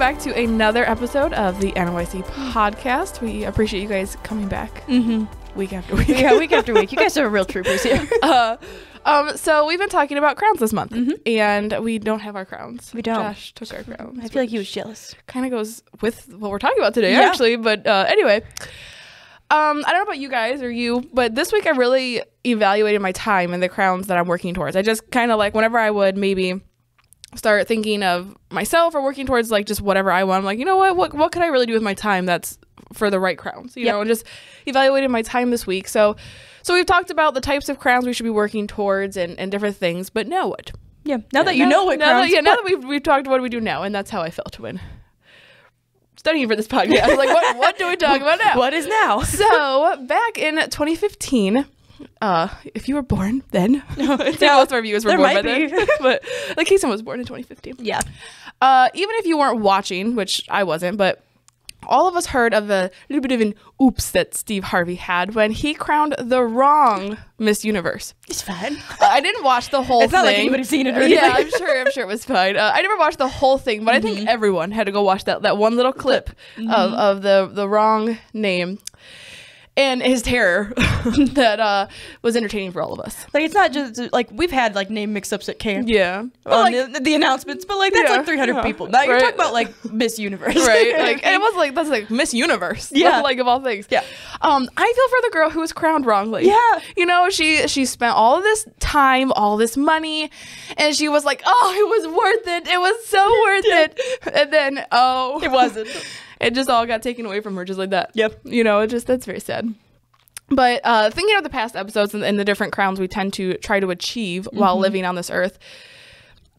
back to another episode of the NYC podcast. We appreciate you guys coming back week after week. Yeah, week after week. You guys are real troopers here. So we've been talking about crowns this month, and we don't have our crowns. We don't. Josh took our crowns. I feel like he was jealous. Kind of goes with what we're talking about today, actually. But anyway, I don't know about you guys or you, but this week I really evaluated my time and the crowns that I'm working towards. I just kind of like whenever I would maybe start thinking of myself or working towards like just whatever I want, I'm like, you know what could I really do with my time that's for the right crowns, you know, and just evaluated my time this week. So we've talked about the types of crowns we should be working towards and different things, but now what? Yeah. Now that you know what crowns. Now that we've talked, what do we do now? And that's how I felt when studying for this podcast. I was like, what do we talk about now? What is now? So back in 2015, if you were born then, most of our viewers were born by then, but like Kason was born in 2015. Yeah. Even if you weren't watching, which I wasn't, but all of us heard of a little bit of an oops that Steve Harvey had when he crowned the wrong Miss Universe. It's fine. I didn't watch the whole thing. It's not like anybody's seen it or anything. Yeah, I'm sure it was fine. I never watched the whole thing, but I think everyone had to go watch that one little clip of the wrong name. And his terror that was entertaining for all of us. Like, it's not just, like, we've had, like, name mix-ups at camp. Yeah. Like, the announcements, but, like, that's, like, 300 people. Now you're talking about, like, Miss Universe. Right. Like, and it was, like, that's, like, Miss Universe. Yeah. Like, of all things. Yeah. I feel for the girl who was crowned wrongly. Yeah. You know, she spent all of this time, all this money, and she was like, oh, it was worth it. It was so worth it. And then, it wasn't. It just all got taken away from her just like that. Yep. You know, that's very sad. But thinking of the past episodes and the different crowns we tend to try to achieve while living on this earth,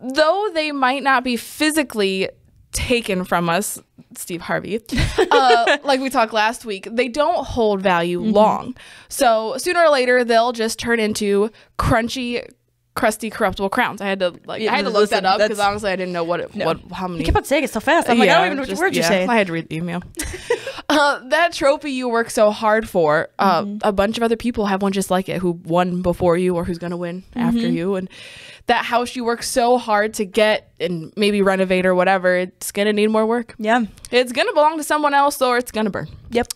though they might not be physically taken from us, Steve Harvey, like we talked last week, they don't hold value long. So sooner or later, they'll just turn into crunchy, crusty, corruptible crowns. I had to look that up because honestly I didn't know how many. You kept on saying it so fast. I'm like, I don't even know which words you're saying. I had to read the email. That trophy you work so hard for, a bunch of other people have one just like it who won before you or who's going to win after you. And that house you work so hard to get and maybe renovate or whatever, it's going to need more work. Yeah. It's going to belong to someone else or it's going to burn. Yep.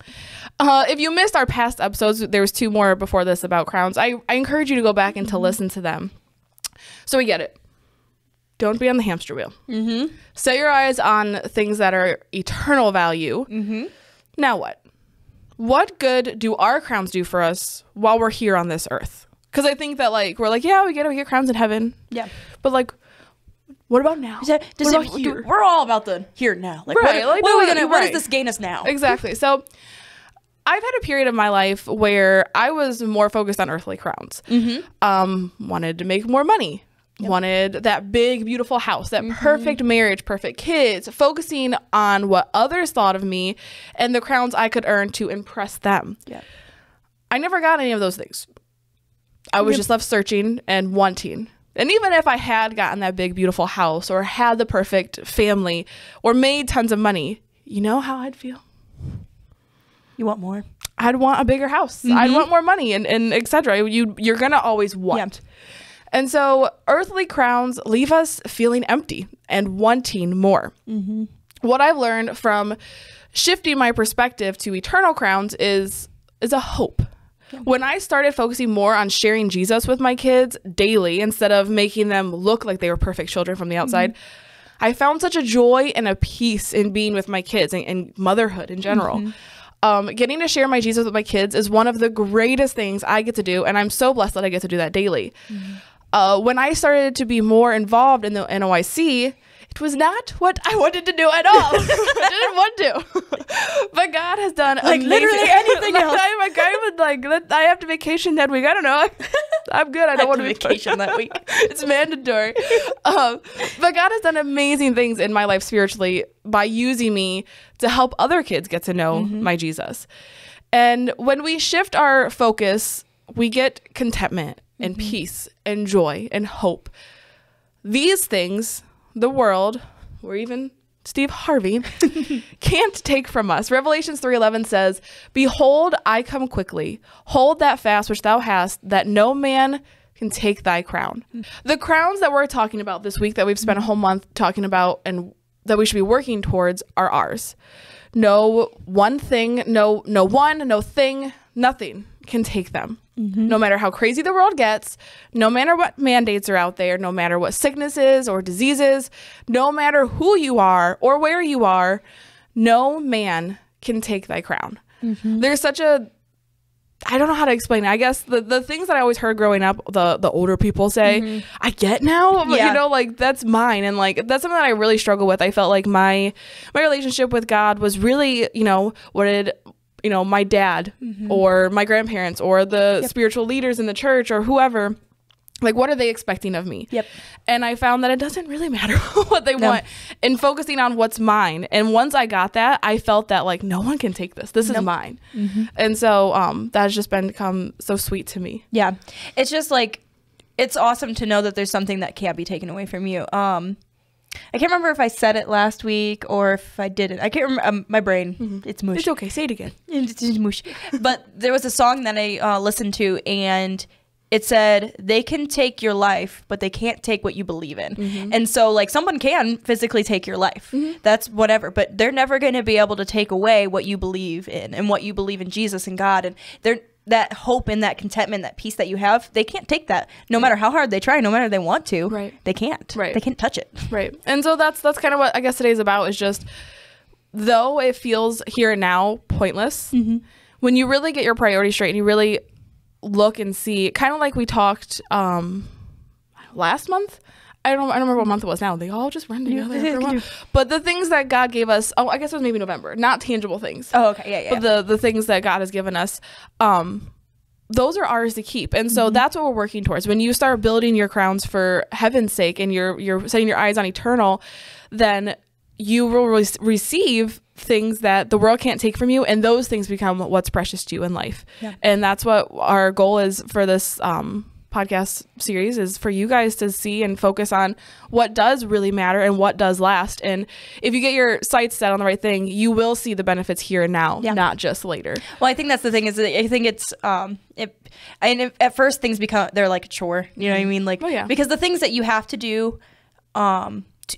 If you missed our past episodes, there was 2 more before this about crowns. I encourage you to go back and to listen to them. So we get it. Don't be on the hamster wheel. Set your eyes on things that are eternal value. Now what? What good do our crowns do for us while we're here on this earth? Because I think that like we're like, yeah, we get crowns in heaven. Yeah. But like, what about now? We're all about the here and now. Like, right. What does this gain us now? Exactly. So I've had a period of my life where I was more focused on earthly crowns. Wanted to make more money. Wanted that big, beautiful house, that perfect marriage, perfect kids, focusing on what others thought of me and the crowns I could earn to impress them. Yeah. I never got any of those things. I was just left searching and wanting. And even if I had gotten that big, beautiful house or had the perfect family or made tons of money, you know how I'd feel? You want more? I'd want a bigger house. I'd want more money and et cetera. You're going to always want. Yeah. And so earthly crowns leave us feeling empty and wanting more. What I've learned from shifting my perspective to eternal crowns is a hope. When I started focusing more on sharing Jesus with my kids daily instead of making them look like they were perfect children from the outside, I found such a joy and a peace in being with my kids and motherhood in general. Getting to share my Jesus with my kids is one of the greatest things I get to do, and I'm so blessed that I get to do that daily. When I started to be more involved in the NYC, it was not what I wanted to do at all. I didn't want to. But God has done like amazing. Literally anything else. I have to vacation that week. I don't know. I'm good. I don't want to vacation that week. It's mandatory. But God has done amazing things in my life spiritually by using me to help other kids get to know my Jesus. And when we shift our focus, we get contentment and peace and joy and hope. These things, the world, or even Steve Harvey, can't take from us. Revelations 3:11 says, "Behold, I come quickly. Hold that fast which thou hast, that no man can take thy crown." The crowns that we're talking about this week, that we've spent a whole month talking about and that we should be working towards are ours. No one thing, no thing, nothing can take them. No matter how crazy the world gets, no matter what mandates are out there, no matter what sicknesses or diseases, no matter who you are or where you are, no man can take thy crown. There's such a, I don't know how to explain it. I guess the things that I always heard growing up, the older people say, I get now, but, you know, like, that's mine. And like, that's something that I really struggle with. I felt like my relationship with God was really, you know, what did, you know, my dad or my grandparents or the spiritual leaders in the church or whoever, like, what are they expecting of me? And I found that it doesn't really matter what they want, and focusing on what's mine. And once I got that, I felt that, like, no one can take this. This is mine. And so that has just become so sweet to me. Yeah. It's just like, it's awesome to know that there's something that can't be taken away from you. I can't remember if I said it last week or if I didn't. I can't remember. My brain, it's mush. It's okay. Say it again. It's mush. But there was a song that I listened to, and it said, they can take your life, but they can't take what you believe in. And so, like, someone can physically take your life. That's whatever. But they're never going to be able to take away what you believe in and what you believe in Jesus and God. And that hope and that contentment, that peace that you have, they can't take that. No matter how hard they try, no matter they want to, they can't. They can't touch it. And so that's kind of what I guess today's about, is just, though it feels here and now pointless, when you really get your priorities straight and you really look and see, kind of like we talked last month. I don't remember what month it was now. They all just run together after a while. But the things that God gave us, I guess it was maybe November, not tangible things. But the things that God has given us, those are ours to keep. And so that's what we're working towards. When you start building your crowns for heaven's sake and you're setting your eyes on eternal, then you will receive things that the world can't take from you, and those things become what's precious to you in life. And that's what our goal is for this podcast series, is for you guys to see and focus on what does really matter and what does last. And if you get your sights set on the right thing, you will see the benefits here and now, not just later. Well, I think that's the thing, is I think it's at first things become, they're like a chore, you know what I mean? Like, because the things that you have to do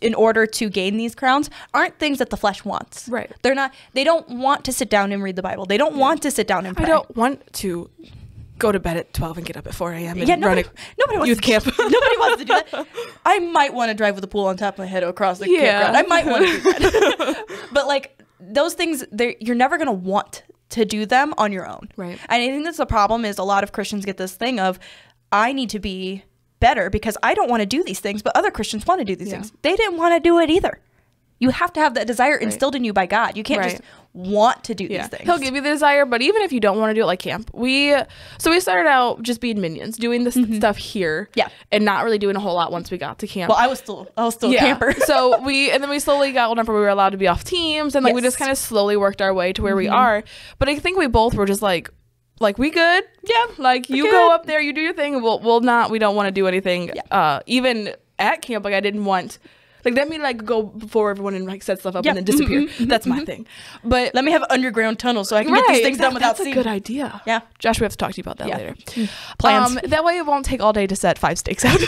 in order to gain these crowns aren't things that the flesh wants. They don't want to sit down and read the Bible. They don't want to sit down and pray. I don't want to go to bed at 12 and get up at 4 a.m. and nobody wants youth camp. Nobody wants to do that. I might want to drive with a pool on top of my head across the campground. I might want to do that. But like, those things, you're never going to want to do them on your own. And I think that's the problem, is a lot of Christians get this thing of, I need to be better because I don't want to do these things, but other Christians want to do these things. They didn't want to do it either. You have to have that desire instilled in you by God. You can't just want to do these things. He'll give you the desire, but even if you don't want to do it, like camp, we started out just being minions, doing this stuff here, and not really doing a whole lot once we got to camp. Well, I was still a camper. So we slowly got old enough where we were allowed to be off teams, and like we just kind of slowly worked our way to where we are. But I think we both were just like, we good? Like, you go up there, you do your thing, and we don't want to do anything. Even at camp, like, I didn't want, like, let me like go before everyone and like set stuff up and then disappear. That's my thing. But let me have an underground tunnel so I can get these things done without seeing. That's a good idea. Josh, we have to talk to you about that later. Plans. That way it won't take all day to set 5 stakes out.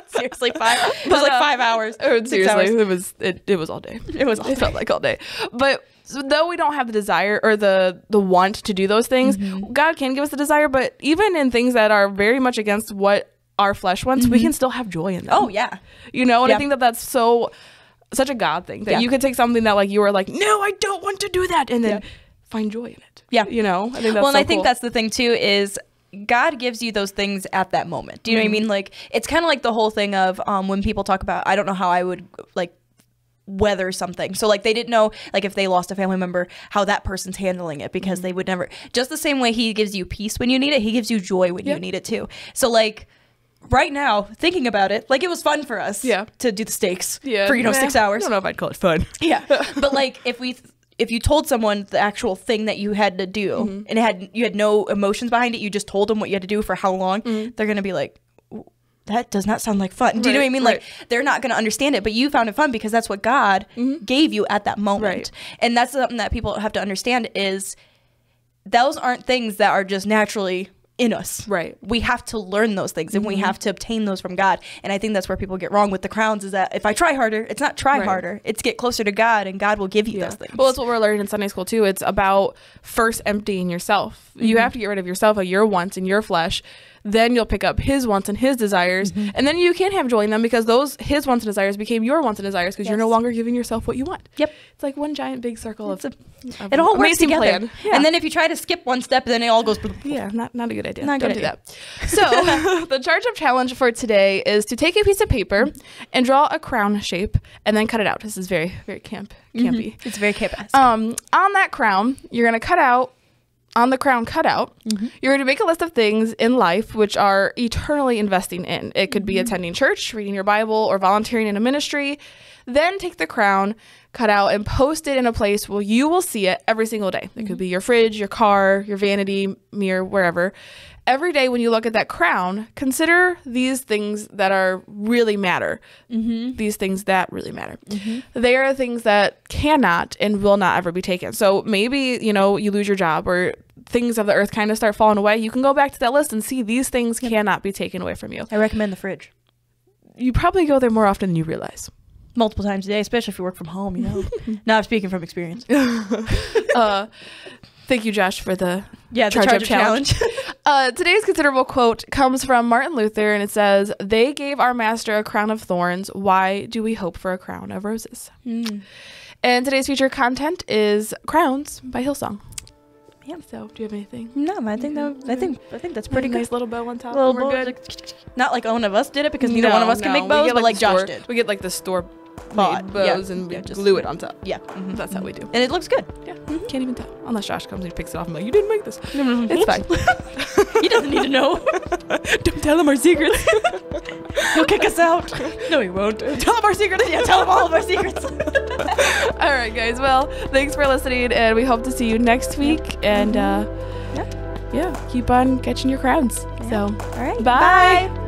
Seriously, 5. It was like 5 hours. Seriously, hours. It was all day. It felt like all day. But so though we don't have the desire or the want to do those things, God can give us the desire. But even in things that are very much against what our flesh wants, we can still have joy in them. Oh yeah, you know. And I think that that's such a God thing, that you could take something that like you were like, no, I don't want to do that, and then find joy in it. You know. I think that's and I think that's the thing too, is God gives you those things at that moment. Do you know what I mean? Like, it's kind of like the whole thing of when people talk about, I don't know how I would like weather something. So like, they didn't know, like, if they lost a family member, how that person's handling it, because they would never, just the same way he gives you peace when you need it, he gives you joy when you need it too. So like, right now, thinking about it, like, it was fun for us to do the stakes for 6 hours. I don't know if I'd call it fun. But like, if you told someone the actual thing that you had to do and you had no emotions behind it, you just told them what you had to do for how long, they're gonna be like, that does not sound like fun. Do you know what I mean? Like, they're not going to understand it, but you found it fun because that's what God gave you at that moment. And that's something that people have to understand, is those aren't things that are just naturally in us. Right. We have to learn those things, and we have to obtain those from God. And I think that's where people get wrong with the crowns, is that if I try harder, it's not try harder. It's get closer to God, and God will give you those things. Well, that's what we're learning in Sunday school too. It's about first emptying yourself. You have to get rid of yourself, of your wants and your flesh. Then you'll pick up his wants and his desires. And then you can have joy in them, because his wants and desires became your wants and desires, because you're no longer giving yourself what you want. Yep. It's like one giant big circle of it all works together. Plan. Yeah. And then if you try to skip one step, then it all goes. Yeah, not a good idea. Not a Don't good do idea. that. So the charge up challenge for today is to take a piece of paper and draw a crown shape and then cut it out. This is very, very campy. It's very camp-esque. On that crown, you're going to cut out, on the crown cutout, you're going to make a list of things in life which are eternally investing in. It could be attending church, reading your Bible, or volunteering in a ministry. Then take the crown, cut out, and post it in a place where you will see it every single day. It could be your fridge, your car, your vanity mirror, wherever. Every day when you look at that crown, consider these things that are really matter. These things that really matter. They are things that cannot and will not ever be taken. So maybe, you lose your job, or things of the earth kind of start falling away. You can go back to that list and see these things cannot be taken away from you. I recommend the fridge. You probably go there more often than you realize. Multiple times a day, especially if you work from home, Now I'm speaking from experience. Thank you, Josh, for the charge up challenge. Today's considerable quote comes from Martin Luther, and it says, "They gave our master a crown of thorns. Why do we hope for a crown of roses?" And today's featured content is Crowns by Hillsong. Yeah. So, do you have anything? No, I think that's pretty good. Nice little bow on top. Little We're bow, good. Not like one of us did it, because neither one of us can make bows, but like Josh did. We get like the store bought bows and just glue it on top. Yeah, that's how we do. And it looks good. Yeah, can't even tell unless Josh comes and picks it off. I'm like, you didn't make this. No. It's fine. He doesn't need to know. Don't tell him our secrets. He'll kick us out. No, he won't. Tell him our secrets. Yeah, tell him all of our secrets. All right, guys. Well, thanks for listening, and we hope to see you next week. And keep on catching your crowns. So, all right, bye.